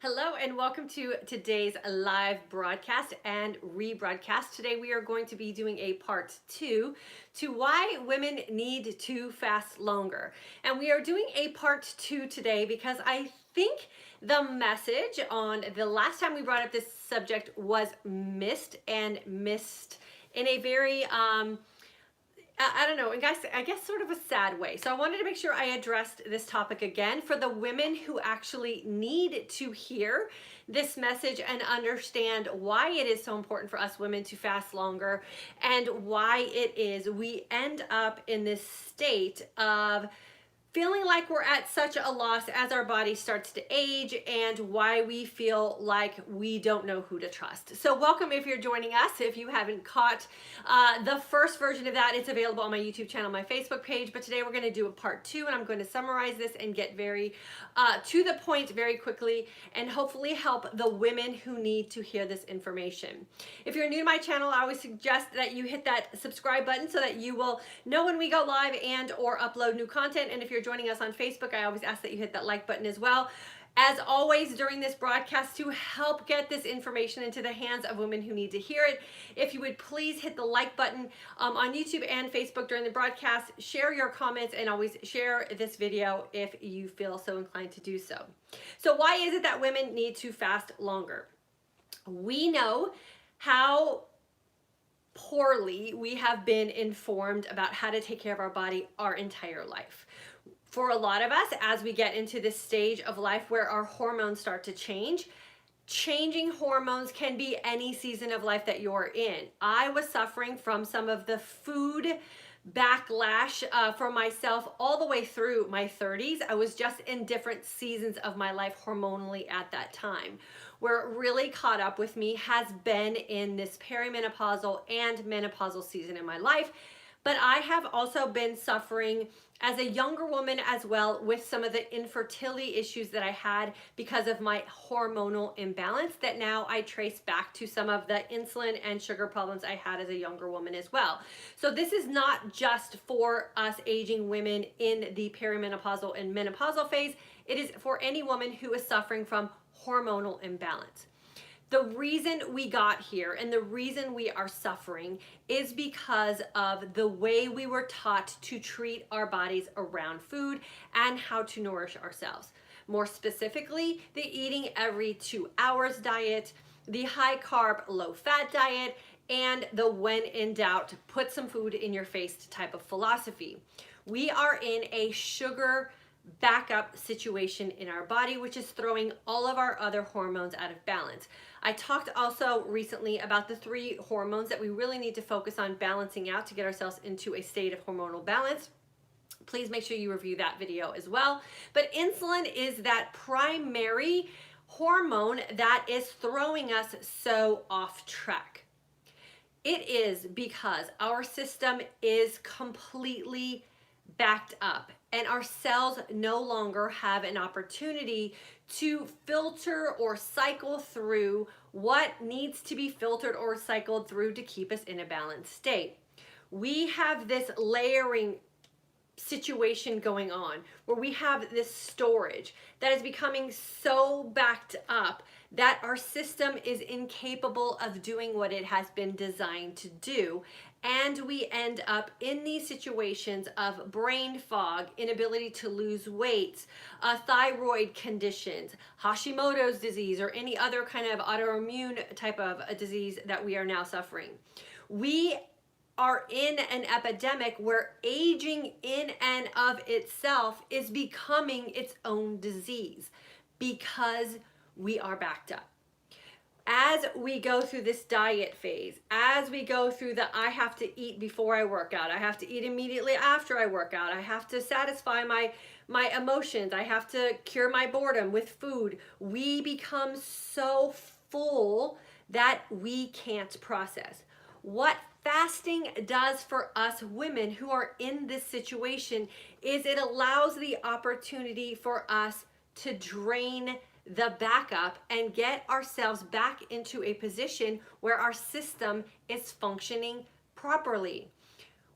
Hello and welcome to today's live broadcast and rebroadcast. Today we are going to be doing a part 2 to why women need to fast longer. And we are doing a part 2 today because I think the message on the last time we brought up this subject was missed in a very I don't know, I guess sort of a sad way. So I wanted to make sure I addressed this topic again for the women who actually need to hear this message and understand why it is so important for us women to fast longer and why it is we end up in this state of feeling like we're at such a loss as our body starts to age and why we feel like we don't know who to trust. So welcome if you're joining us. If you haven't caught the first version of that, it's available on my YouTube channel, my Facebook page. But today we're going to do a part 2 and I'm going to summarize this and get very to the point very quickly and hopefully help the women who need to hear this information. If you're new to my channel, I always suggest that you hit that subscribe button so that you will know when we go live and or upload new content. And if you're joining us on Facebook, I always ask that you hit that like button as well. As always during this broadcast, to help get this information into the hands of women who need to hear it, if you would please hit the like button on YouTube and Facebook during the broadcast, share your comments, and always share this video if you feel so inclined to do so. So why is it that women need to fast longer? We know how poorly we have been informed about how to take care of our body our entire life. For a lot of us, as we get into this stage of life where our hormones start to change, changing hormones can be any season of life that you're in. I was suffering from some of the food backlash for myself all the way through my 30s. I was just in different seasons of my life hormonally at that time. Where it really caught up with me has been in this perimenopausal and menopausal season in my life. But I have also been suffering as a younger woman as well with some of the infertility issues that I had because of my hormonal imbalance that now I trace back to some of the insulin and sugar problems I had as a younger woman as well. So this is not just for us aging women in the perimenopausal and menopausal phase. It is for any woman who is suffering from hormonal imbalance. The reason we got here and the reason we are suffering is because of the way we were taught to treat our bodies around food and how to nourish ourselves. More specifically, the eating every 2 hours diet, the high carb, low fat diet, and the when in doubt, put some food in your face type of philosophy. We are in a sugar backup situation in our body, which is throwing all of our other hormones out of balance. I talked also recently about the 3 hormones that we really need to focus on balancing out to get ourselves into a state of hormonal balance. Please make sure you review that video as well. But insulin is that primary hormone that is throwing us so off track. It is because our system is completely backed up and our cells no longer have an opportunity to filter or cycle through what needs to be filtered or cycled through to keep us in a balanced state. We have this layering situation going on where we have this storage that is becoming so backed up that our system is incapable of doing what it has been designed to do. And we end up in these situations of brain fog, inability to lose weight, thyroid conditions, Hashimoto's disease, or any other kind of autoimmune type of a disease that we are now suffering. We are in an epidemic where aging in and of itself is becoming its own disease because we are backed up. As we go through this diet phase, as we go through the I have to eat before I work out, I have to eat immediately after I work out, I have to satisfy my emotions, I have to cure my boredom with food, we become so full that we can't process. What fasting does for us women who are in this situation is it allows the opportunity for us to drain the backup and get ourselves back into a position where our system is functioning properly.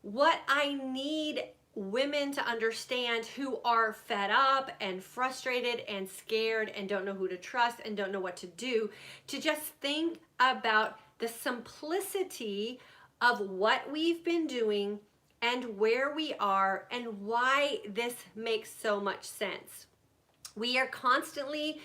What I need women to understand who are fed up and frustrated and scared and don't know who to trust and don't know what to do, to just think about the simplicity of what we've been doing and where we are and why this makes so much sense. We are constantly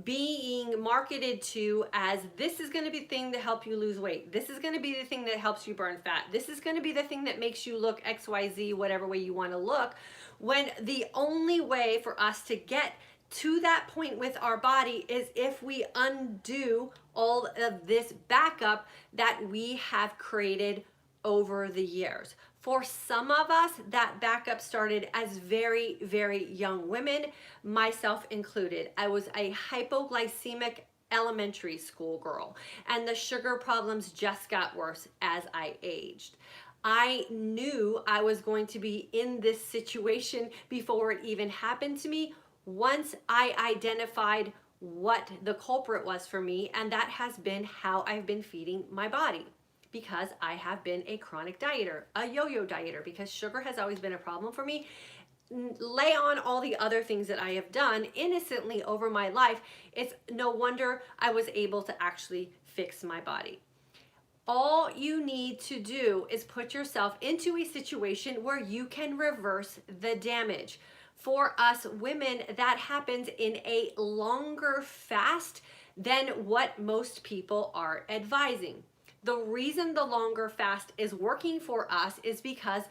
being marketed to as this is going to be the thing to help you lose weight. This is going to be the thing that helps you burn fat. This is going to be the thing that makes you look XYZ, whatever way you want to look, when the only way for us to get to that point with our body is if we undo all of this backup that we have created over the years. For some of us, that backup started as very, very young women, myself included. I was a hypoglycemic elementary school girl, and the sugar problems just got worse as I aged. I knew I was going to be in this situation before it even happened to me once I identified what the culprit was for me, and that has been how I've been feeding my body. Because I have been a chronic dieter, a yo-yo dieter, because sugar has always been a problem for me. Lay on all the other things that I have done innocently over my life, it's no wonder I was able to actually fix my body. All you need to do is put yourself into a situation where you can reverse the damage. For us women, that happens in a longer fast than what most people are advising. The reason the longer fast is working for us is because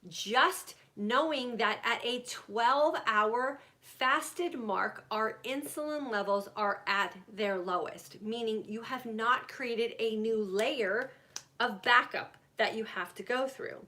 just knowing that at a 12-hour fasted mark, our insulin levels are at their lowest, meaning you have not created a new layer of backup that you have to go through.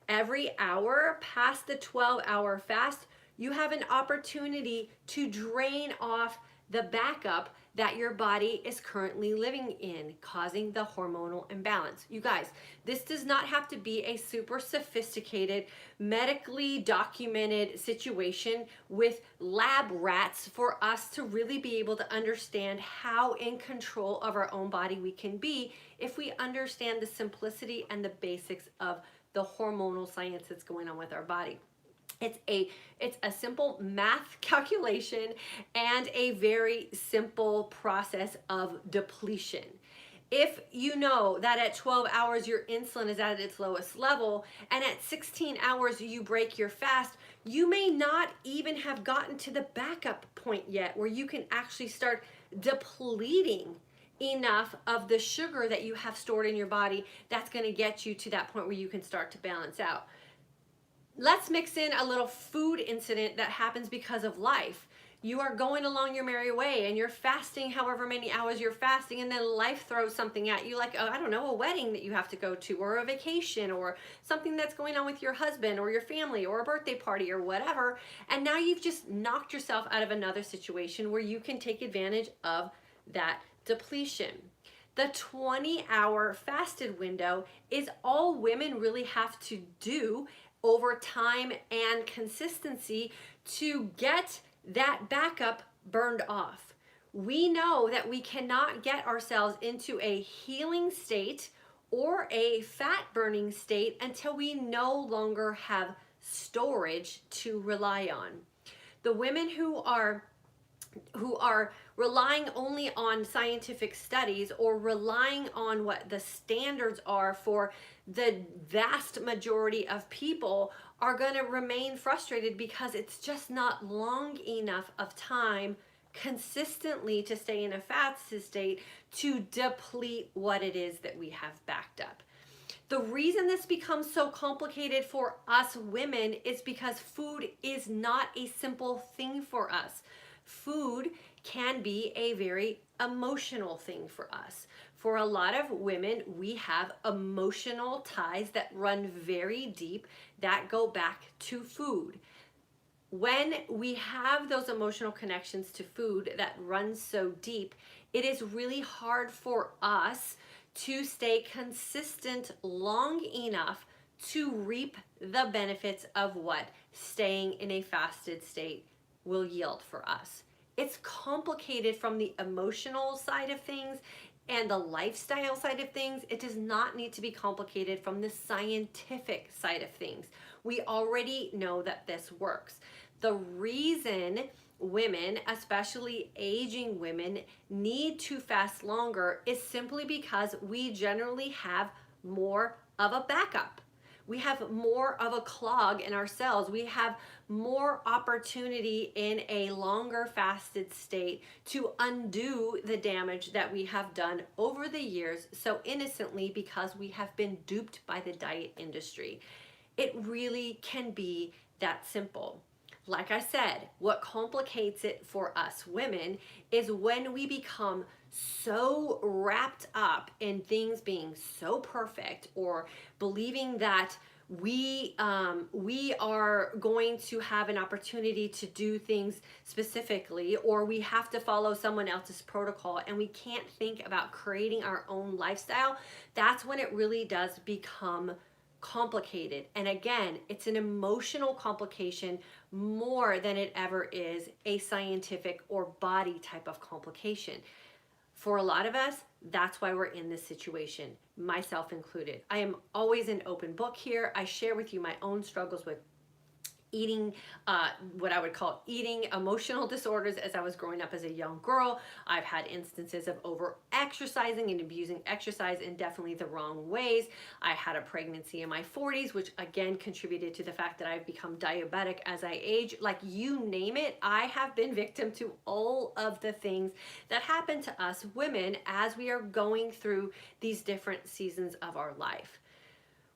Every hour past the 12-hour fast, you have an opportunity to drain off the backup that your body is currently living in, causing the hormonal imbalance. You guys, this does not have to be a super sophisticated, medically documented situation with lab rats for us to really be able to understand how in control of our own body we can be if we understand the simplicity and the basics of the hormonal science that's going on with our body. It's a simple math calculation and a very simple process of depletion. If you know that at 12 hours your insulin is at its lowest level and at 16 hours you break your fast, you may not even have gotten to the backup point yet where you can actually start depleting enough of the sugar that you have stored in your body that's going to get you to that point where you can start to balance out. Let's mix in a little food incident that happens because of life. You are going along your merry way and you're fasting however many hours you're fasting, and then life throws something at you like, oh, I don't know, a wedding that you have to go to, or a vacation, or something that's going on with your husband or your family, or a birthday party or whatever. And now you've just knocked yourself out of another situation where you can take advantage of that depletion. The 20-hour fasted window is all women really have to do over time and consistency to get that backup burned off. We know that we cannot get ourselves into a healing state or a fat burning state until we no longer have storage to rely on. The women who are relying only on scientific studies or relying on what the standards are for the vast majority of people are going to remain frustrated because it's just not long enough of time consistently to stay in a fasted state to deplete what it is that we have backed up. The reason this becomes so complicated for us women is because food is not a simple thing for us. Food can be a very emotional thing for us. For a lot of women, we have emotional ties that run very deep that go back to food. When we have those emotional connections to food that run so deep, it is really hard for us to stay consistent long enough to reap the benefits of what staying in a fasted state will yield for us. It's complicated from the emotional side of things and the lifestyle side of things, it does not need to be complicated from the scientific side of things. We already know that this works. The reason women, especially aging women, need to fast longer is simply because we generally have more of a backup. We have more of a clog in our cells. We have more opportunity in a longer fasted state to undo the damage that we have done over the years so innocently because we have been duped by the diet industry. It really can be that simple. Like I said, what complicates it for us women is when we become so wrapped up in things being so perfect, or believing that we are going to have an opportunity to do things specifically, or we have to follow someone else's protocol, and we can't think about creating our own lifestyle. That's when it really does become complicated. And again, it's an emotional complication more than it ever is a scientific or body type of complication. For a lot of us, that's why we're in this situation, myself included. I am always an open book here. I share with you my own struggles with eating, what I would call eating emotional disorders as I was growing up as a young girl. I've had instances of over exercising and abusing exercise in definitely the wrong ways. I had a pregnancy in my 40s, which again contributed to the fact that I've become diabetic as I age. Like, you name it, I have been victim to all of the things that happen to us women as we are going through these different seasons of our life.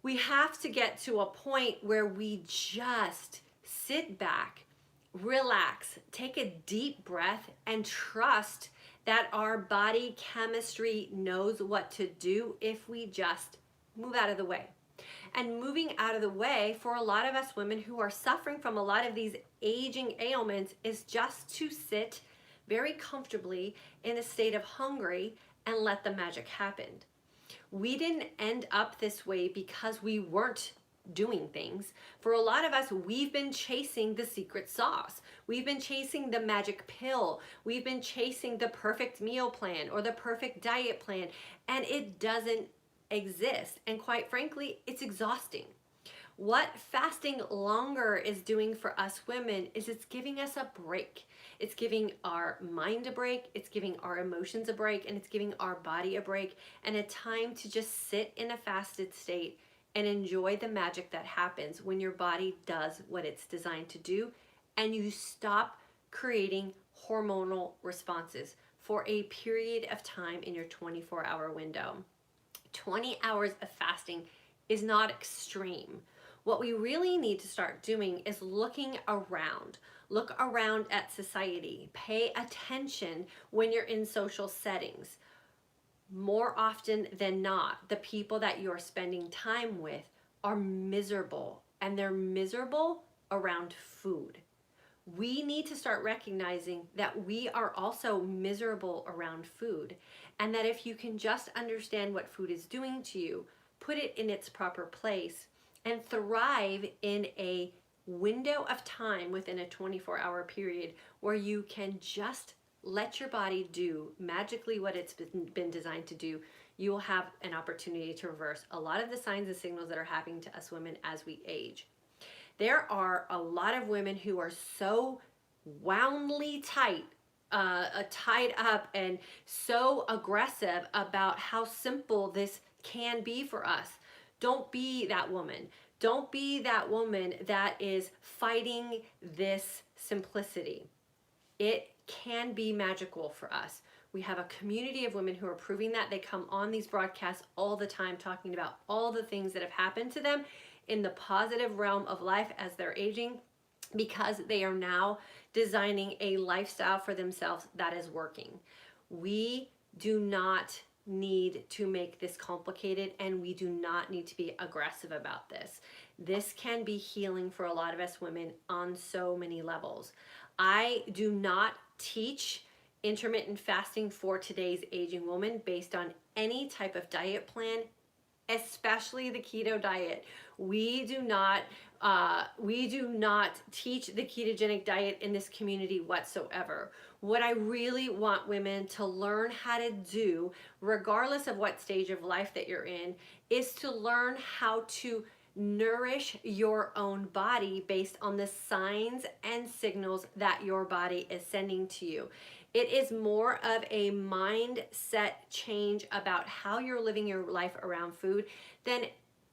We have to get to a point where we just sit back, relax, take a deep breath, and trust that our body chemistry knows what to do if we just move out of the way. And moving out of the way for a lot of us women who are suffering from a lot of these aging ailments is just to sit very comfortably in a state of hungry and let the magic happen. We didn't end up this way because we weren't doing things. For a lot of us, we've been chasing the secret sauce. We've been chasing the magic pill. We've been chasing the perfect meal plan or the perfect diet plan, and it doesn't exist. And quite frankly, it's exhausting. What fasting longer is doing for us women is it's giving us a break. It's giving our mind a break, it's giving our emotions a break, and it's giving our body a break, and a time to just sit in a fasted state and enjoy the magic that happens when your body does what it's designed to do, and you stop creating hormonal responses for a period of time in your 24-hour window. 20 hours of fasting is not extreme. What we really need to start doing is looking around. Look around at society. Pay attention when you're in social settings. More often than not, the people that you're spending time with are miserable, and they're miserable around food. We need to start recognizing that we are also miserable around food, and that if you can just understand what food is doing to you, put it in its proper place, and thrive in a window of time within a 24-hour period where you can just let your body do magically what it's been designed to do, you will have an opportunity to reverse a lot of the signs and signals that are happening to us women as we age. There are a lot of women who are so woundly tied up and so aggressive about how simple this can be for us. Don't be that woman. Don't be that woman that is fighting this simplicity. It can be magical for us. We have a community of women who are proving that. They come on these broadcasts all the time talking about all the things that have happened to them in the positive realm of life as they're aging, because they are now designing a lifestyle for themselves that is working. We do not need to make this complicated, and we do not need to be aggressive about this. This can be healing for a lot of us women on so many levels. I do not teach intermittent fasting for today's aging woman based on any type of diet plan, especially the keto diet. We do not We do not teach the ketogenic diet in this community whatsoever. What I really want women to learn how to do, regardless of what stage of life that you're in, is to learn how to nourish your own body based on the signs and signals that your body is sending to you. It is more of a mindset change about how you're living your life around food than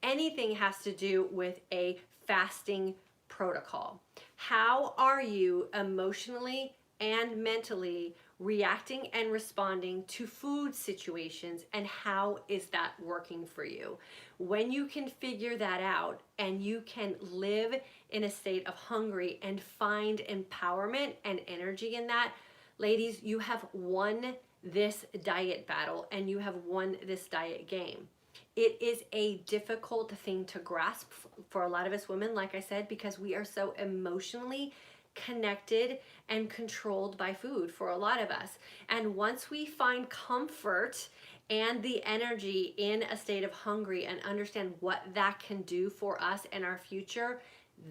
anything has to do with a fasting protocol. How are you emotionally and mentally reacting and responding to food situations, and how is that working for you? When you can figure that out and you can live in a state of hungry and find empowerment and energy in that, ladies, you have won this diet battle and you have won this diet game. It is a difficult thing to grasp for a lot of us women, like I said, because we are so emotionally connected and controlled by food for a lot of us. And once we find comfort and the energy in a state of hungry and understand what that can do for us and our future,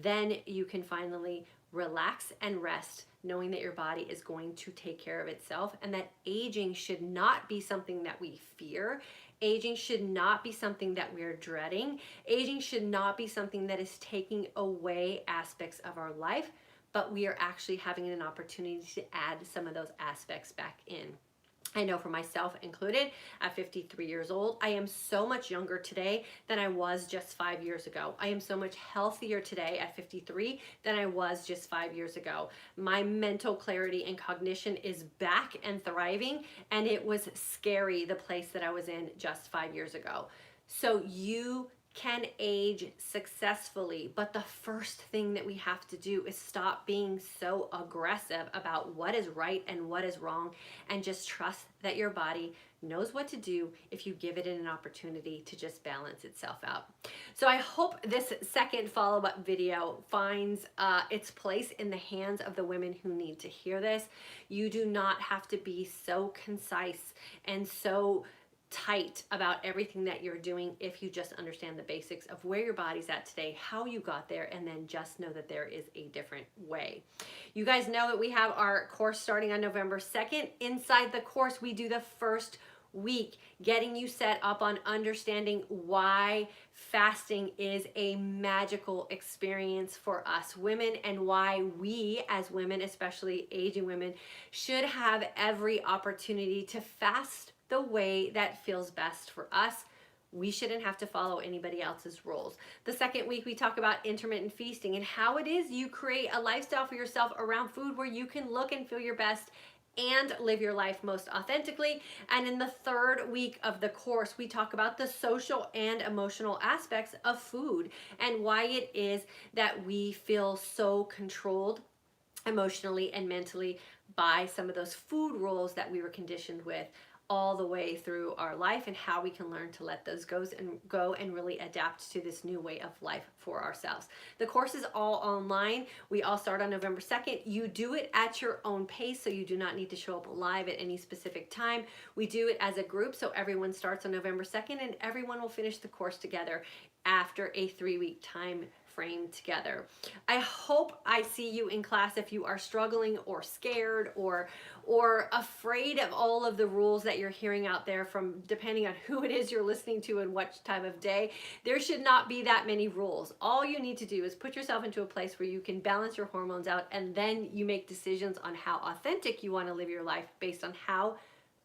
then you can finally relax and rest, knowing that your body is going to take care of itself, and that aging should not be something that we fear. Aging should not be something that we're dreading. Aging should not be something that is taking away aspects of our life, but we are actually having an opportunity to add some of those aspects back in. I know for myself included, at 53 years old, I am so much younger today than I was just 5 years ago. I am so much healthier today at 53 than I was just 5 years ago. My mental clarity and cognition is back and thriving, and it was scary, the place that I was in just 5 years ago. So you can age successfully, but the first thing that we have to do is stop being so aggressive about what is right and what is wrong, and just trust that your body knows what to do if you give it an opportunity to just balance itself out. So I hope this second follow-up video finds its place in the hands of the women who need to hear this. You do not have to be so concise and so tight about everything that you're doing if you just understand the basics of where your body's at today, how you got there, and then just know that there is a different way. You guys know that we have our course starting on November 2nd. Inside the course, we do the first week getting you set up on understanding why fasting is a magical experience for us women, and why we as women, especially aging women, should have every opportunity to fast the way that feels best for us. We shouldn't have to follow anybody else's rules. The second week, we talk about intermittent feasting and how it is you create a lifestyle for yourself around food where you can look and feel your best and live your life most authentically. And in the third week of the course, we talk about the social and emotional aspects of food and why it is that we feel so controlled emotionally and mentally by some of those food rules that we were conditioned with all the way through our life, and how we can learn to let those go and really adapt to this new way of life for ourselves. The course is all online. We all start on November 2nd. You do it at your own pace, so you do not need to show up live at any specific time. We do it as a group, so everyone starts on November 2nd, and everyone will finish the course together after a 3-week time frame together. I hope I see you in class if you are struggling or scared or afraid of all of the rules that you're hearing out there, from depending on who it is you're listening to and what time of day. There should not be that many rules. All you need to do is put yourself into a place where you can balance your hormones out, and then you make decisions on how authentic you want to live your life based on how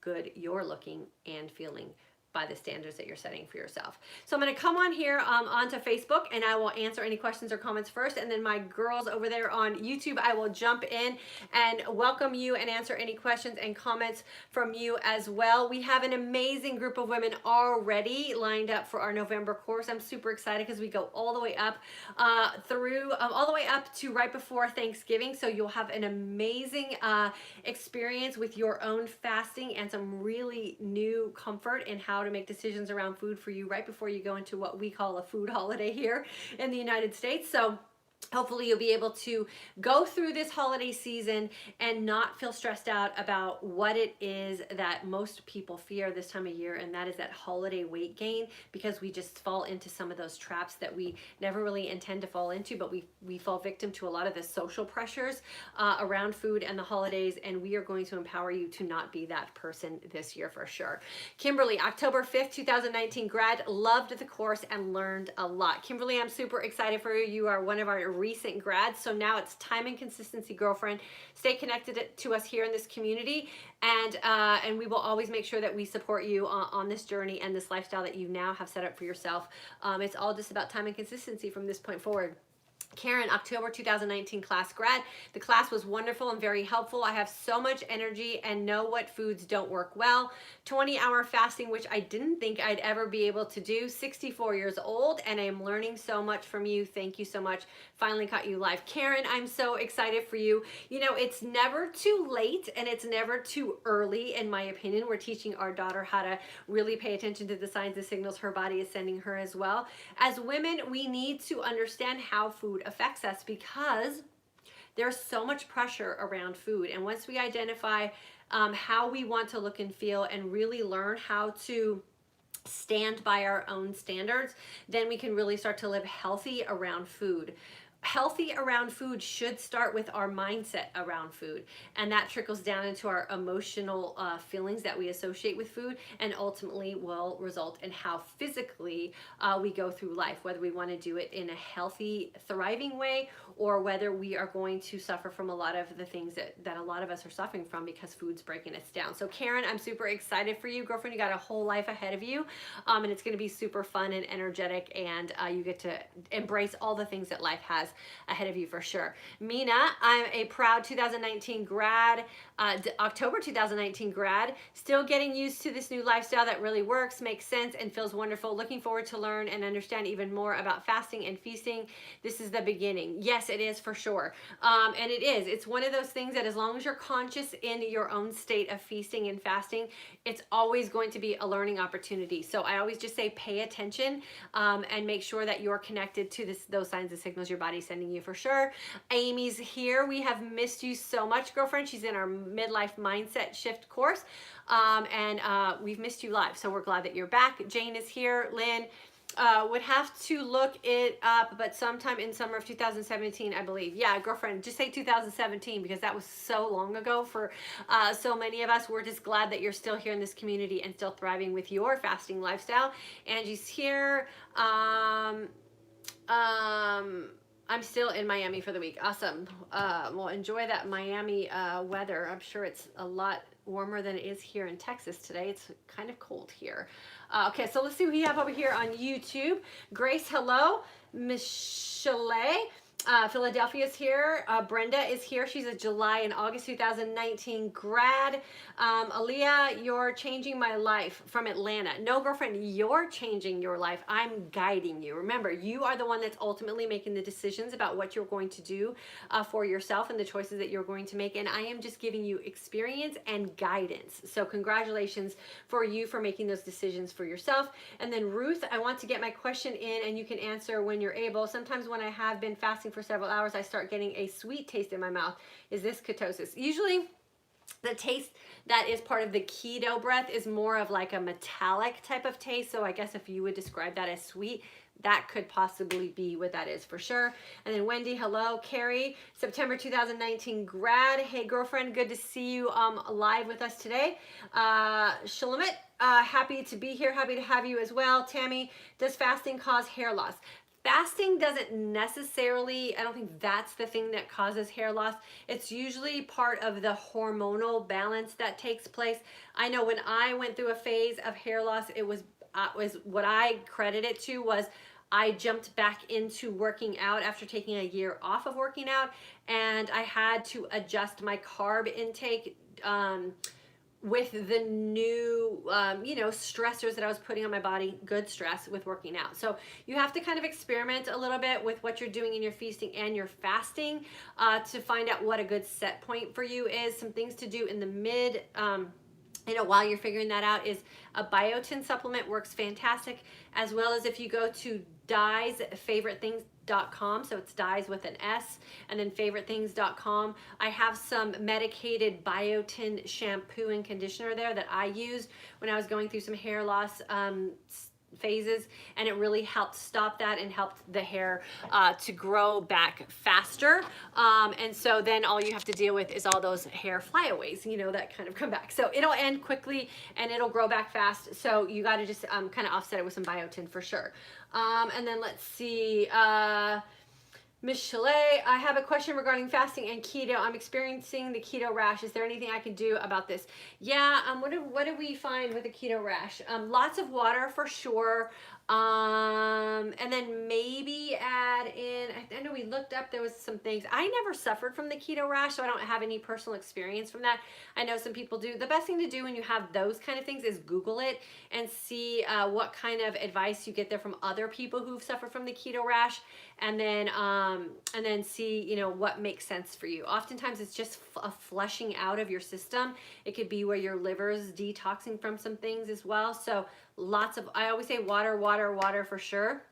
good you're looking and feeling by the standards that you're setting for yourself. So I'm going to come on here onto Facebook, and I will answer any questions or comments first, and then my girls over there on YouTube, I will jump in and welcome you and answer any questions and comments from you as well. We have an amazing group of women already lined up for our November course. I'm super excited because we go all the way up through all the way up to right before Thanksgiving, so you'll have an amazing experience with your own fasting and some really new comfort in how to make decisions around food for you right before you go into what we call a food holiday here in the United States. So Hopefully you'll be able to go through this holiday season and not feel stressed out about what it is that most people fear this time of year, and that is that holiday weight gain, because we just fall into some of those traps that we never really intend to fall into, but we fall victim to a lot of the social pressures around food and the holidays, and we are going to empower you to not be that person this year for sure. Kimberly, October 5th, 2019 grad, loved the course and learned a lot. Kimberly, I'm super excited for you. You are one of our recent grads, so now it's time and consistency, girlfriend. Stay connected to us here in this community, and we will always make sure that we support you on this journey and this lifestyle that you now have set up for yourself. It's all just about time and consistency from this point forward. Karen, October 2019 class grad. The class was wonderful and very helpful. I have so much energy and know what foods don't work well. 20-hour fasting, which I didn't think I'd ever be able to do. 64 years old, and I'm learning so much from you. Thank you so much. Finally caught you live. Karen, I'm so excited for you. You know, it's never too late and it's never too early, in my opinion. We're teaching our daughter how to really pay attention to the signs and signals her body is sending her as well. As women, we need to understand how food affects us, because there's so much pressure around food. And once we identify how we want to look and feel and really learn how to stand by our own standards, then we can really start to live healthy around food. Healthy around food should start with our mindset around food, and that trickles down into our emotional feelings that we associate with food, and ultimately will result in how physically we go through life, whether we want to do it in a healthy, thriving way, or whether we are going to suffer from a lot of the things that a lot of us are suffering from because food's breaking us down. So Karen, I'm super excited for you, girlfriend. You got a whole life ahead of you, and it's going to be super fun and energetic, and you get to embrace all the things that life has ahead of you for sure. Mina, I'm a proud 2019 grad, October 2019 grad, still getting used to this new lifestyle that really works, makes sense, and feels wonderful. Looking forward to learn and understand even more about fasting and feasting. This is the beginning. Yes, it is for sure. And it is. It's one of those things that as long as you're conscious in your own state of feasting and fasting, it's always going to be a learning opportunity. So I always just say pay attention and make sure that you're connected to those signs and signals your body's sending you for sure. Amy's here. We have missed you so much, girlfriend. She's in our midlife mindset shift course, and we've missed you live. So we're glad that you're back. Jane is here. Lynn, would have to look it up, but sometime in summer of 2017, I believe. Yeah, girlfriend, just say 2017 because that was so long ago for so many of us. We're just glad that you're still here in this community and still thriving with your fasting lifestyle. Angie's here. I'm still in Miami for the week. Awesome. Well, enjoy that Miami weather. I'm sure it's a lot warmer than it is here in Texas today. It's kind of cold here. Okay, so let's see what we have over here on YouTube. Grace, hello. Michelle, Philadelphia's here. Brenda is here. She's a July and August 2019 grad. Aaliyah, you're changing my life from Atlanta. No, girlfriend, you're changing your life. I'm guiding you. Remember, you are the one that's ultimately making the decisions about what you're going to do for yourself and the choices that you're going to make. And I am just giving you experience and guidance. So congratulations for you for making those decisions for yourself. And then Ruth, I want to get my question in and you can answer when you're able. Sometimes when I have been fasting for several hours, I start getting a sweet taste in my mouth. Is this ketosis? Usually the taste that is part of the keto breath is more of like a metallic type of taste. So I guess if you would describe that as sweet, that could possibly be what that is for sure. And then Wendy, hello. Carrie, September 2019 grad. Hey girlfriend, good to see you live with us today. Shalomit, happy to be here. Happy to have you as well. Tammy, does fasting cause hair loss? Fasting doesn't necessarily, I don't think that's the thing that causes hair loss. It's usually part of the hormonal balance that takes place. I know when I went through a phase of hair loss, it was what I credit it to was I jumped back into working out after taking a year off of working out, and I had to adjust my carb intake with the new, stressors that I was putting on my body, good stress with working out. So you have to kind of experiment a little bit with what you're doing in your feasting and your fasting to find out what a good set point for you is. Some things to do in the while you're figuring that out, is a biotin supplement works fantastic, as well as if you go to dyesfavoritethings.com, so it's dyes with an S, and then favoritethings.com. I have some medicated biotin shampoo and conditioner there that I used when I was going through some hair loss phases, and it really helped stop that and helped the hair to grow back faster. And so then all you have to deal with is all those hair flyaways, that kind of come back. So it'll end quickly and it'll grow back fast. So you got to just kind of offset it with some biotin for sure. And then let's see. Miss Chalet, I have a question regarding fasting and keto. I'm experiencing the keto rash. Is there anything I can do about this? Yeah, what do we find with the keto rash? Lots of water for sure. And then maybe add in, I know we looked up, there was some things. I never suffered from the keto rash, so I don't have any personal experience from that. I know some people do. The best thing to do when you have those kind of things is Google it and see what kind of advice you get there from other people who've suffered from the keto rash, and then see, what makes sense for you. Oftentimes it's just a flushing out of your system. It could be where your liver's detoxing from some things as well. So I always say water for sure.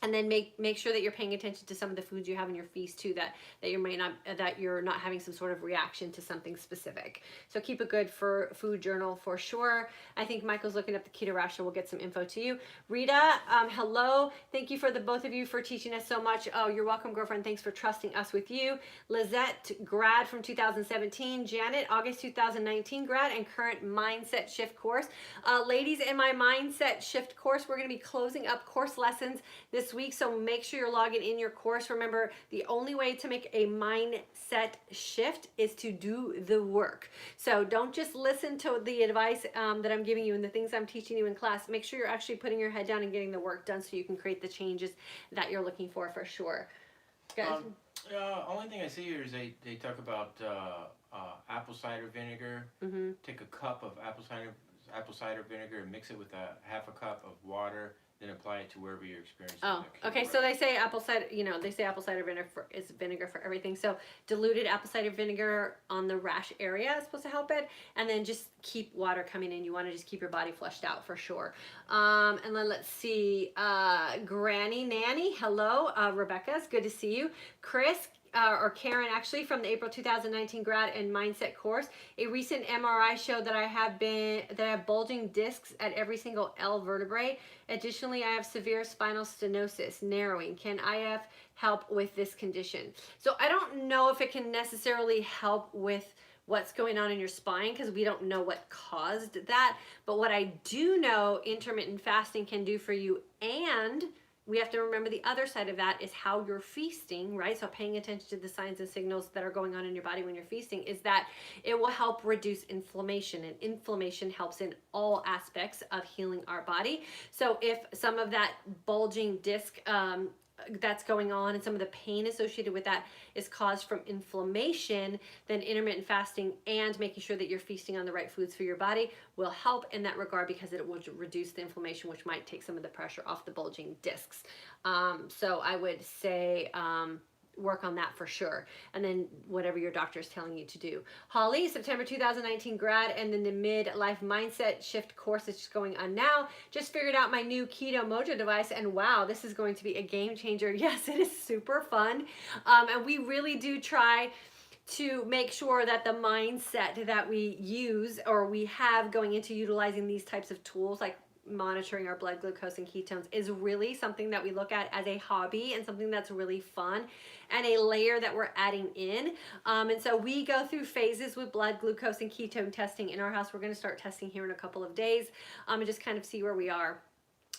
And then make sure that you're paying attention to some of the foods you have in your feast too, that you're not having some sort of reaction to something specific. So keep a good food journal for sure. I think Michael's looking up the keto rash, so we'll get some info to you. Rita, hello. Thank you for both of you for teaching us so much. Oh, you're welcome, girlfriend. Thanks for trusting us with you. Lizette, grad from 2017. Janet, August 2019 grad and current mindset shift course. Ladies, in my mindset shift course, we're going to be closing up course lessons this week, so make sure you're logging in your course. Remember, the only way to make a mindset shift is to do the work. So don't just listen to the advice that I'm giving you and the things I'm teaching you in class. Make sure you're actually putting your head down and getting the work done so you can create the changes that you're looking for sure. Guys? Only thing I see here is they talk about apple cider vinegar. Mm-hmm. Take a cup of apple cider vinegar and mix it with half a cup of water, then apply it to wherever you're experiencing. Oh, okay. So they say apple cider. They say apple cider vinegar is vinegar for everything. So diluted apple cider vinegar on the rash area is supposed to help it, and then just keep water coming in. You want to just keep your body flushed out for sure. And then let's see. Granny Nanny, hello. Rebecca, it's good to see you. Chris. Or Karen, actually, from the April 2019 grad and mindset course. A recent MRI showed that I have bulging discs at every single L vertebrae. Additionally, I have severe spinal stenosis, narrowing. Can IF help with this condition? So I don't know if it can necessarily help with what's going on in your spine because we don't know what caused that. But what I do know intermittent fasting can do for you, and we have to remember the other side of that is how you're feasting, right? So paying attention to the signs and signals that are going on in your body when you're feasting is that it will help reduce inflammation, and inflammation helps in all aspects of healing our body. So if some of that bulging disc that's going on and some of the pain associated with that is caused from inflammation, then intermittent fasting and making sure that you're feasting on the right foods for your body will help in that regard, because it will reduce the inflammation, which might take some of the pressure off the bulging discs. So I would say work on that for sure, and then whatever your doctor is telling you to do. Holly, September 2019 grad, and then the midlife mindset shift course is just going on now. Just figured out my new Keto Mojo device, and wow, this is going to be a game changer. Yes, it is super fun, and we really do try to make sure that the mindset that we use or we have going into utilizing these types of tools, like monitoring our blood glucose and ketones, is really something that we look at as a hobby and something that's really fun and a layer that we're adding in. And so we go through phases with blood glucose and ketone testing in our house. We're going to start testing here in a couple of days and just kind of see where we are.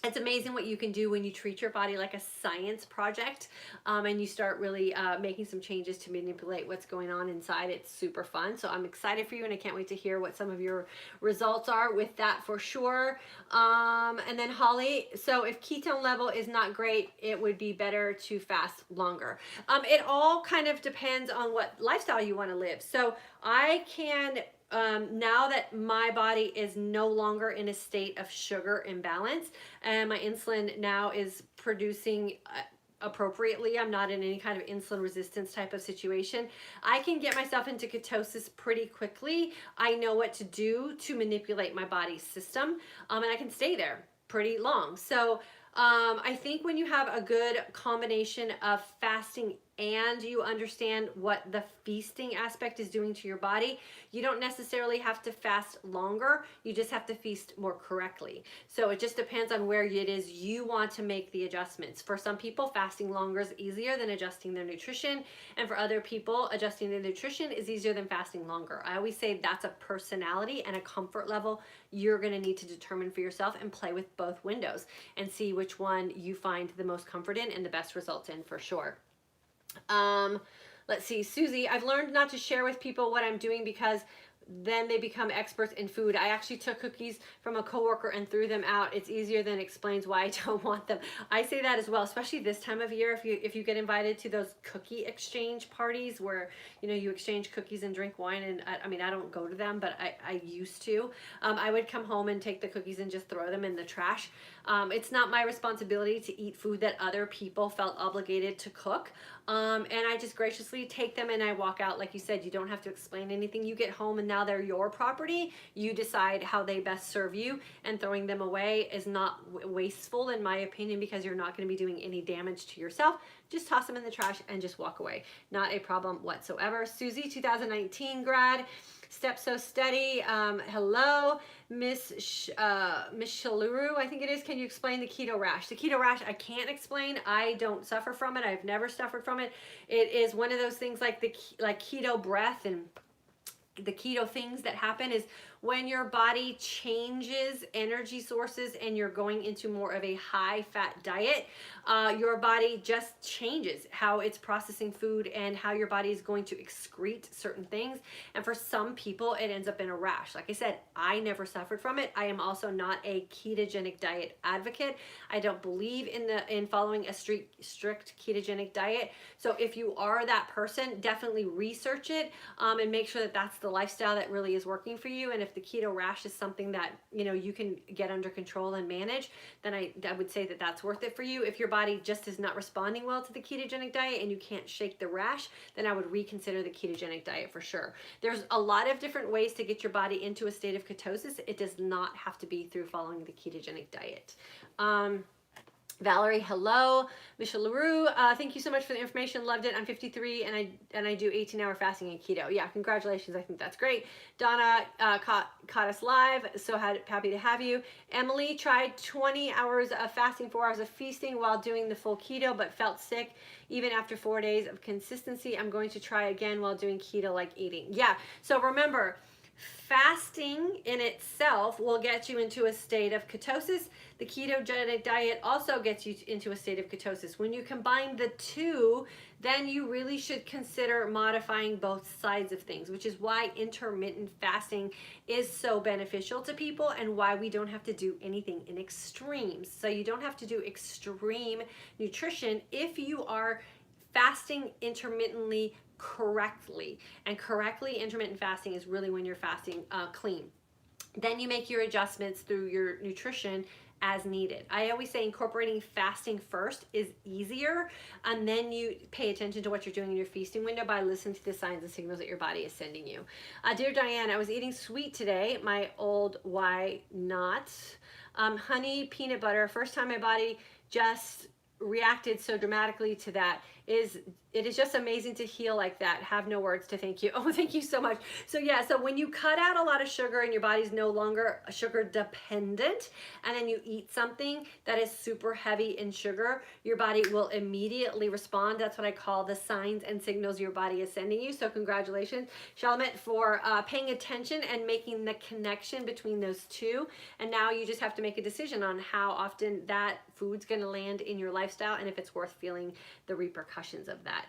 It's amazing what you can do when you treat your body like a science project, and you start really making some changes to manipulate what's going on inside. It's super fun. So I'm excited for you, and I can't wait to hear what some of your results are with that for sure. And then Holly, so if ketone level is not great, it would be better to fast longer. It all kind of depends on what lifestyle you want to live. So I can... now that my body is no longer in a state of sugar imbalance and my insulin now is producing appropriately. I'm not in any kind of insulin resistance type of situation. I can get myself into ketosis pretty quickly. I know what to do to manipulate my body's system, and I can stay there pretty long. So I think when you have a good combination of fasting and you understand what the feasting aspect is doing to your body, you don't necessarily have to fast longer. You just have to feast more correctly. So it just depends on where it is you want to make the adjustments. For some people, fasting longer is easier than adjusting their nutrition. And for other people, adjusting their nutrition is easier than fasting longer. I always say that's a personality and a comfort level you're going to need to determine for yourself and play with both windows and see which one you find the most comfort in and the best results in for sure. Let's see, Susie, I've learned not to share with people what I'm doing because then they become experts in food. I actually took cookies from a coworker and threw them out. It's easier than explains why I don't want them. I say that as well, especially this time of year. If you get invited to those cookie exchange parties where you exchange cookies and drink wine, and I mean I don't go to them, but I used to. I would come home and take the cookies and just throw them in the trash. It's not my responsibility to eat food that other people felt obligated to cook. And I just graciously take them and I walk out. Like you said, you don't have to explain anything. You get home and now they're your property. You decide how they best serve you, and throwing them away is not wasteful in my opinion, because you're not going to be doing any damage to yourself. Just toss them in the trash and just walk away. Not a problem whatsoever. Susie, 2019 grad. Step So Steady. Hello, Miss Shaluru, I think it is. Can you explain the keto rash? The keto rash, I can't explain. I don't suffer from it. I've never suffered from it. It is one of those things like keto breath, and the keto things that happen is when your body changes energy sources and you're going into more of a high fat diet, your body just changes how it's processing food and how your body is going to excrete certain things. And for some people, it ends up in a rash. Like I said, I never suffered from it. I am also not a ketogenic diet advocate. I don't believe in following a strict ketogenic diet. So if you are that person, definitely research it and make sure that that's the lifestyle that really is working for you. And if the keto rash is something that you can get under control and manage, then I would say that that's worth it for you. If your body just is not responding well to the ketogenic diet and you can't shake the rash, then I would reconsider the ketogenic diet for sure. There's a lot of different ways to get your body into a state of ketosis. It does not have to be through following the ketogenic diet. Valerie, hello. Michelle LaRue, thank you so much for the information. Loved it. I'm 53 and I do 18-hour fasting and keto. Yeah, congratulations. I think that's great. Donna caught us live. So happy to have you. Emily tried 20 hours of fasting, 4 hours of feasting while doing the full keto, but felt sick even after 4 days of consistency. I'm going to try again while doing keto like eating. Yeah, so remember, fasting in itself will get you into a state of ketosis. The ketogenic diet also gets you into a state of ketosis. When you combine the two, then you really should consider modifying both sides of things, which is why intermittent fasting is so beneficial to people and why we don't have to do anything in extremes. So you don't have to do extreme nutrition if you are fasting intermittently correctly. And correctly, intermittent fasting is really when you're fasting clean. Then you make your adjustments through your nutrition as needed. I always say incorporating fasting first is easier, and then you pay attention to what you're doing in your feasting window by listening to the signs and signals that your body is sending you. Dear Diane, I was eating sweet today. My old why not? Honey, peanut butter. First time my body just reacted so dramatically to that. It is just amazing to heal like that. Have no words to thank you. Oh, thank you so much. So yeah, so when you cut out a lot of sugar and your body's no longer sugar dependent, and then you eat something that is super heavy in sugar, your body will immediately respond. That's what I call the signs and signals your body is sending you. So congratulations, Shalamet, for paying attention and making the connection between those two. And now you just have to make a decision on how often that food's gonna land in your lifestyle and if it's worth feeling the repercussions of that.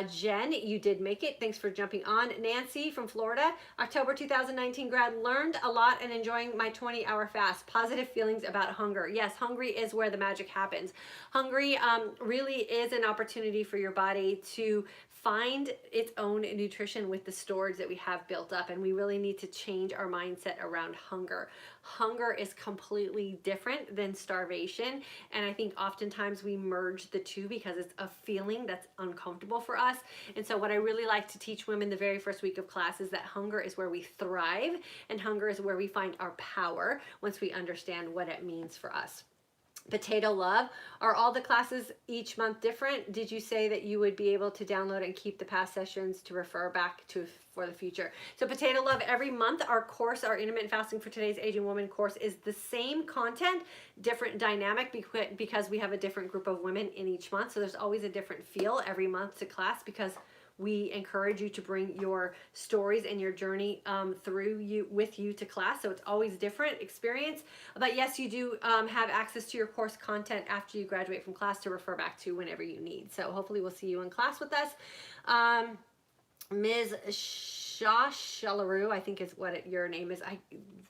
Jen, you did make it. Thanks for jumping on. Nancy from Florida, October 2019 grad, learned a lot and enjoying my 20-hour fast. Positive feelings about hunger. Yes, hungry is where the magic happens. Hungry really is an opportunity for your body to find its own nutrition with the storage that we have built up, and we really need to change our mindset around hunger. hunger is completely different than starvation. And I think oftentimes we merge the two because it's a feeling that's uncomfortable for us. And so what I really like to teach women the very first week of class is that hunger is where we thrive, and hunger is where we find our power once we understand what it means for us. Potato Love, are all the classes each month different? Did you say that you would be able to download and keep the past sessions to refer back to for the future? So Potato Love, every month our course, our Intermittent Fasting for Today's Aging Woman course, is the same content, different dynamic, because we have a different group of women in each month. So there's always a different feel every month to class, because we encourage you to bring your stories and your journey with you to class. So it's always different experience. But yes, you do have access to your course content after you graduate from class to refer back to whenever you need. So hopefully we'll see you in class with us. Ms. Shashalaroo, I think is what your name is.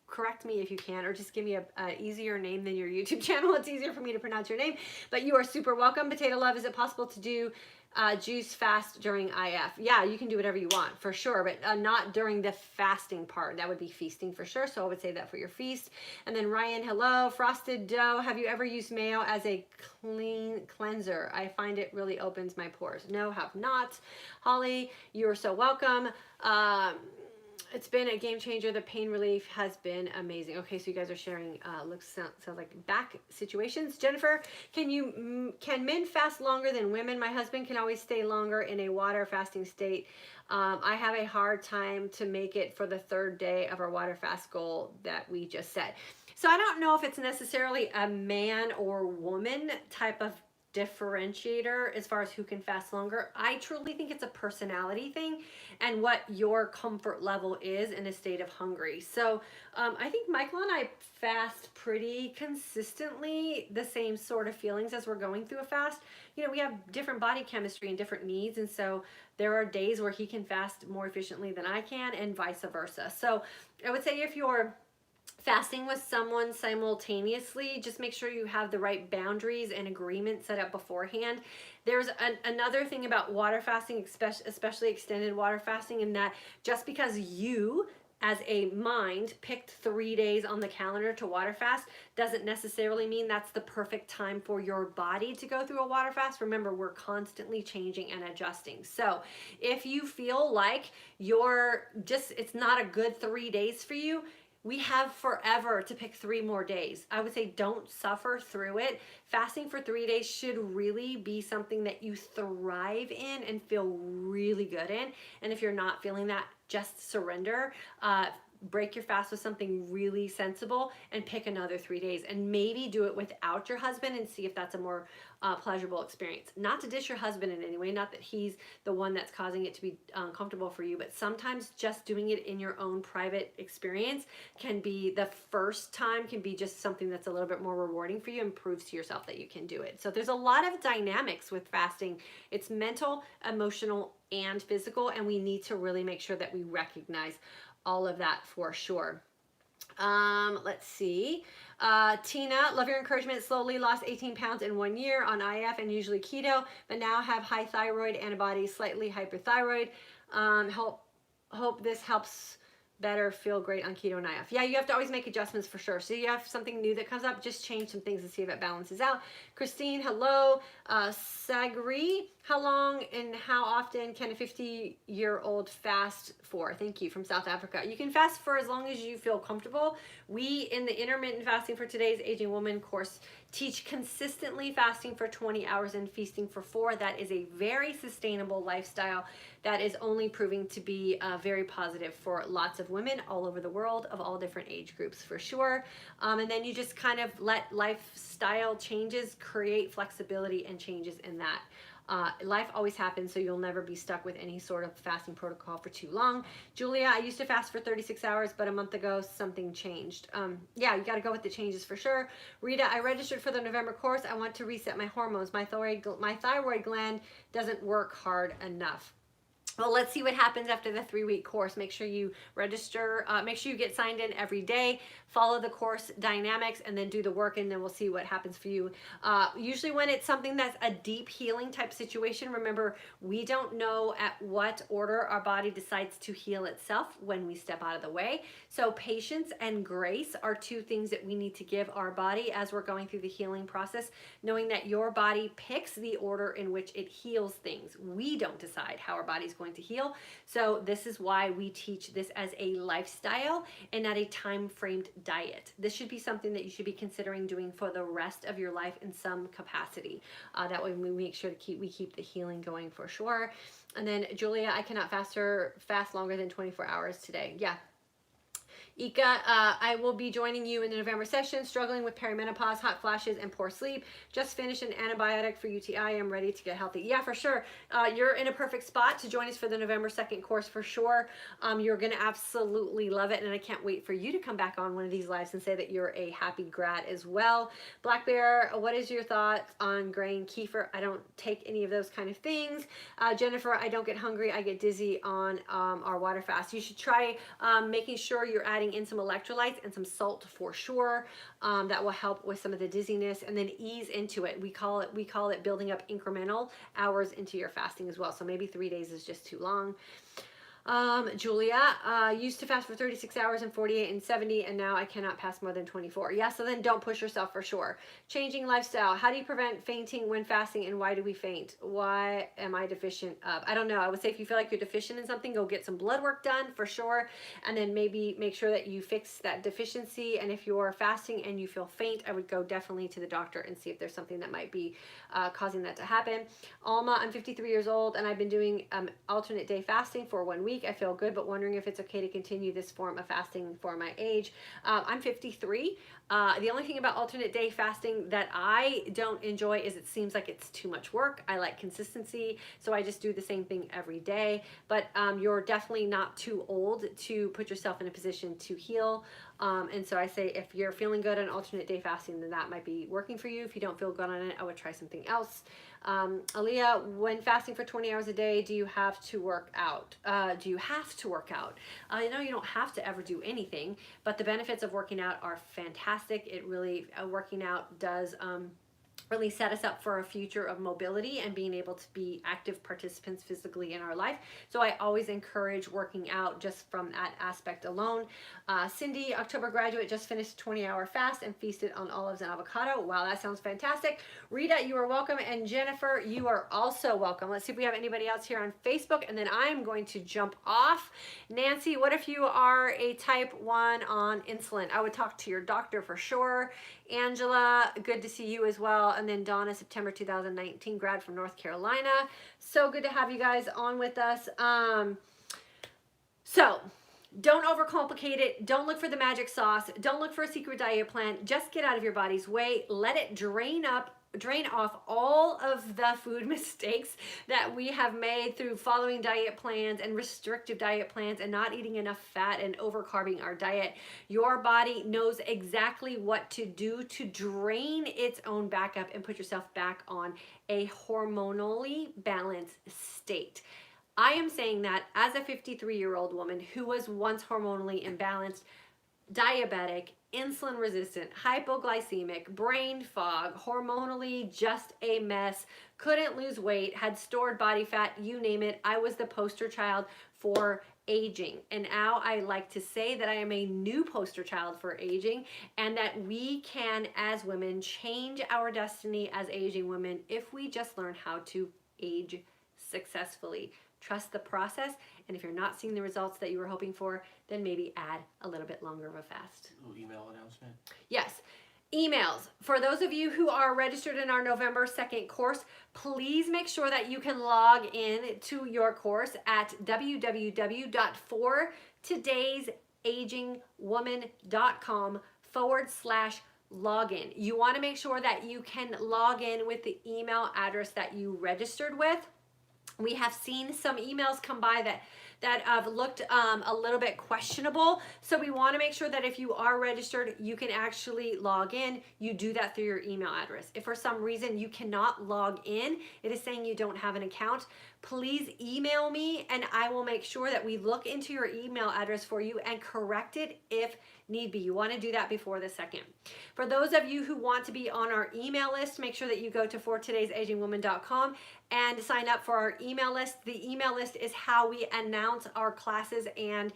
Correct me if you can, or just give me a easier name than your YouTube channel. It's easier for me to pronounce your name, but you are super welcome. Potato Love, is it possible to do juice fast during IF? Yeah, you can do whatever you want for sure, but not during the fasting part. That would be feasting for sure. So I would say that for your feast. And then Ryan, hello. Frosted Dough, have you ever used mayo as a clean cleanser? I find it really opens my pores. No, have not. Holly, you're so welcome. It's been a game changer. The pain relief has been amazing. Okay, so you guys are sharing sounds like back situations. Jennifer, can men fast longer than women? My husband can always stay longer in a water fasting state. I have a hard time to make it for the third day of our water fast goal that we just set. So I don't know if it's necessarily a man or woman type of differentiator as far as who can fast longer. I truly think it's a personality thing and what your comfort level is in a state of hungry. So I think Michael and I fast pretty consistently the same sort of feelings as we're going through a fast. You know, we have different body chemistry and different needs, and so there are days where he can fast more efficiently than I can, and vice versa. So I would say if you're fasting with someone simultaneously, just make sure you have the right boundaries and agreement set up beforehand. There's another thing about water fasting, especially extended water fasting, in that just because you as a mind picked 3 days on the calendar to water fast doesn't necessarily mean that's the perfect time for your body to go through a water fast. Remember, we're constantly changing and adjusting. So if you feel like it's not a good 3 days for you, we have forever to pick 3 more days. I would say don't suffer through it. Fasting for 3 days should really be something that you thrive in and feel really good in. And if you're not feeling that, just surrender. Break your fast with something really sensible and pick another 3 days, and maybe do it without your husband and see if that's a more pleasurable experience. Not to dish your husband in any way, not that he's the one that's causing it to be uncomfortable for you, but sometimes just doing it in your own private experience can be the first time, can be just something that's a little bit more rewarding for you and proves to yourself that you can do it. So there's a lot of dynamics with fasting. It's mental, emotional, and physical, and we need to really make sure that we recognize all of that for sure. Let's see. Tina, love your encouragement. Slowly lost 18 pounds in 1 year on IF and usually keto, but now have high thyroid antibodies, slightly hyperthyroid. Hope this helps better, feel great on keto and IF. Yeah, you have to always make adjustments for sure. So you have something new that comes up, just change some things and see if it balances out. Christine, hello. Sagri, how long and how often can a 50-year-old fast for? Thank you, from South Africa. You can fast for as long as you feel comfortable. We, in the Intermittent Fasting for Today's Aging Woman course, teach consistently fasting for 20 hours and feasting for 4. That is a very sustainable lifestyle that is only proving to be very positive for lots of women all over the world of all different age groups for sure. And then you just kind of let lifestyle changes create flexibility and changes in that. Life always happens, so you'll never be stuck with any sort of fasting protocol for too long. Julia, I used to fast for 36 hours, but a month ago something changed. Yeah, you got to go with the changes for sure. Rita, I registered for the November course. I want to reset my hormones. My thyroid gland doesn't work hard enough. Well, let's see what happens after the 3-week course. Make sure you register, make sure you get signed in every day, follow the course dynamics, and then do the work, and then we'll see what happens for you. Usually when it's something that's a deep healing type situation, remember, we don't know at what order our body decides to heal itself when we step out of the way. So patience and grace are two things that we need to give our body as we're going through the healing process, knowing that your body picks the order in which it heals things. We don't decide how our body's going to heal. So this is why we teach this as a lifestyle and not a time-framed diet. This should be something that you should be considering doing for the rest of your life in some capacity. That way we make sure to keep the healing going for sure. And then Julia, I cannot fast longer than 24 hours today. Yeah. Ika, I will be joining you in the November session, struggling with perimenopause, hot flashes, and poor sleep. Just finished an antibiotic for UTI. I'm ready to get healthy. Yeah, for sure. You're in a perfect spot to join us for the November 2nd course for sure. You're going to absolutely love it, and I can't wait for you to come back on one of these lives and say that you're a happy grad as well. Black Bear, what is your thoughts on grain kefir? I don't take any of those kind of things. Jennifer, I don't get hungry. I get dizzy on our water fast. You should try making sure you're adding in some electrolytes and some salt for sure. That will help with some of the dizziness, and then ease into it. We call it building up incremental hours into your fasting as well. So maybe 3 days is just too long. Julia, used to fast for 36 hours and 48 and 70, and now I cannot pass more than 24. Yeah, so then don't push yourself for sure. Changing lifestyle. How do you prevent fainting when fasting, and why do we faint? Why am I deficient of? I don't know. I would say if you feel like you're deficient in something, go get some blood work done for sure, and then maybe make sure that you fix that deficiency. And if you're fasting and you feel faint, I would go definitely to the doctor and see if there's something that might be causing that to happen. Alma, I'm 53 years old, and I've been doing alternate day fasting for 1 week. I feel good, but wondering if it's okay to continue this form of fasting for my age. I'm 53. The only thing about alternate day fasting that I don't enjoy is it seems like it's too much work. I like consistency, so I just do the same thing every day. But you're definitely not too old to put yourself in a position to heal. And so I say if you're feeling good on alternate day fasting, then that might be working for you. If you don't feel good on it, I would try something else. Aaliyah, when fasting for 20 hours a day, do you have to work out? Do you have to work out? I know you don't have to ever do anything, but the benefits of working out are fantastic. It really, working out does really set us up for a future of mobility and being able to be active participants physically in our life. So I always encourage working out just from that aspect alone. Cindy, October graduate, just finished a 20-hour fast and feasted on olives and avocado. Wow, that sounds fantastic. Rita, you are welcome. And Jennifer, you are also welcome. Let's see if we have anybody else here on Facebook, and then I'm going to jump off. Nancy, what if you are a type 1 on insulin? I would talk to your doctor for sure. Angela, good to see you as well. And then Donna, September 2019, grad from North Carolina. So good to have you guys on with us. So don't overcomplicate it. Don't look for the magic sauce. Don't look for a secret diet plan. Just get out of your body's way. Let it drain off all of the food mistakes that we have made through following diet plans and restrictive diet plans and not eating enough fat and overcarbing our diet. Your body knows exactly what to do to drain its own back up and put yourself back on a hormonally balanced state. I am saying that as a 53-year-old woman who was once hormonally imbalanced, diabetic, insulin resistant, hypoglycemic, brain fog, hormonally just a mess, couldn't lose weight, had stored body fat, you name it. I was the poster child for aging. And now I like to say that I am a new poster child for aging, and that we can, as women, change our destiny as aging women if we just learn how to age successfully. Trust the process, and if you're not seeing the results that you were hoping for, then maybe add a little bit longer of a fast. A little email announcement. Yes. Emails. For those of you who are registered in our November 2nd course, please make sure that you can log in to your course at www.fortoday'sagingwoman.com/login. You want to make sure that you can log in with the email address that you registered with. We have seen some emails come by that that have looked a little bit questionable. So we want to make sure that if you are registered, you can actually log in. You do that through your email address. If for some reason you cannot log in, it is saying you don't have an account, please email me and I will make sure that we look into your email address for you and correct it if need be. You want to do that before the 2nd. For those of you who want to be on our email list, make sure that you go to fortodaysagingwoman.com and sign up for our email list. The email list is how we announce our classes and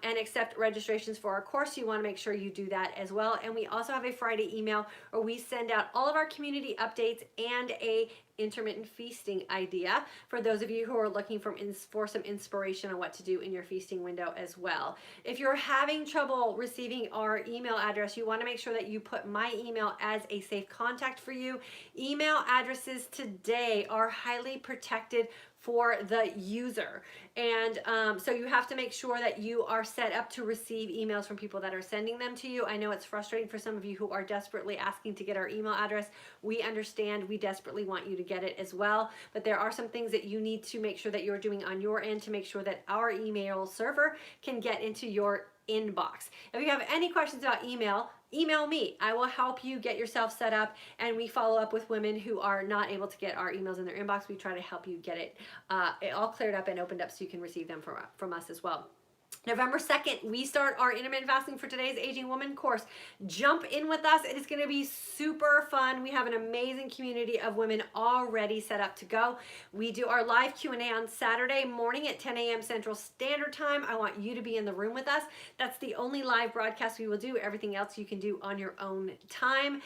accept registrations for our course. You want to make sure you do that as well. And we also have a Friday email where we send out all of our community updates and a intermittent feasting idea for those of you who are looking for some inspiration on what to do in your feasting window as well. If you're having trouble receiving our email address, you want to make sure that you put my email as a safe contact for you. Email addresses today are highly protected for the user. And so you have to make sure that you are set up to receive emails from people that are sending them to you. I know it's frustrating for some of you who are desperately asking to get our email address. We understand, we desperately want you to get it as well, but there are some things that you need to make sure that you're doing on your end to make sure that our email server can get into your inbox. If you have any questions about email me. I will help you get yourself set up, and we follow up with women who are not able to get our emails in their inbox. We try to help you get it all cleared up and opened up so you can receive them from us as well. November 2nd, we start our Intermittent Fasting for Today's Aging Woman course. Jump in with us. It is going to be super fun. We have an amazing community of women already set up to go. We do our live Q&A on Saturday morning at 10 a.m. Central Standard Time. I want you to be in the room with us. That's the only live broadcast we will do. Everything else you can do on your own time.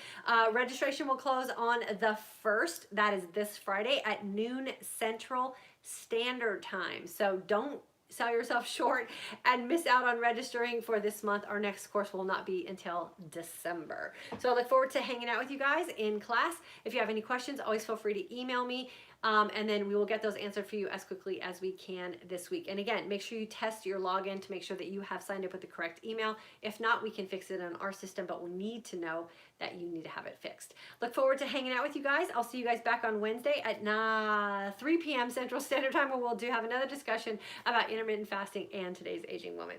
Registration will close on the 1st. That is this Friday at noon Central Standard Time. So don't sell yourself short and miss out on registering for this month. Our next course will not be until December. So I look forward to hanging out with you guys in class. If you have any questions, always feel free to email me. And then we will get those answered for you as quickly as we can this week. And again, make sure you test your login to make sure that you have signed up with the correct email. If not, we can fix it on our system, but we'll need to know that you need to have it fixed. Look forward to hanging out with you guys. I'll see you guys back on Wednesday at 3 p.m. Central Standard Time, where we'll have another discussion about intermittent fasting and today's aging woman.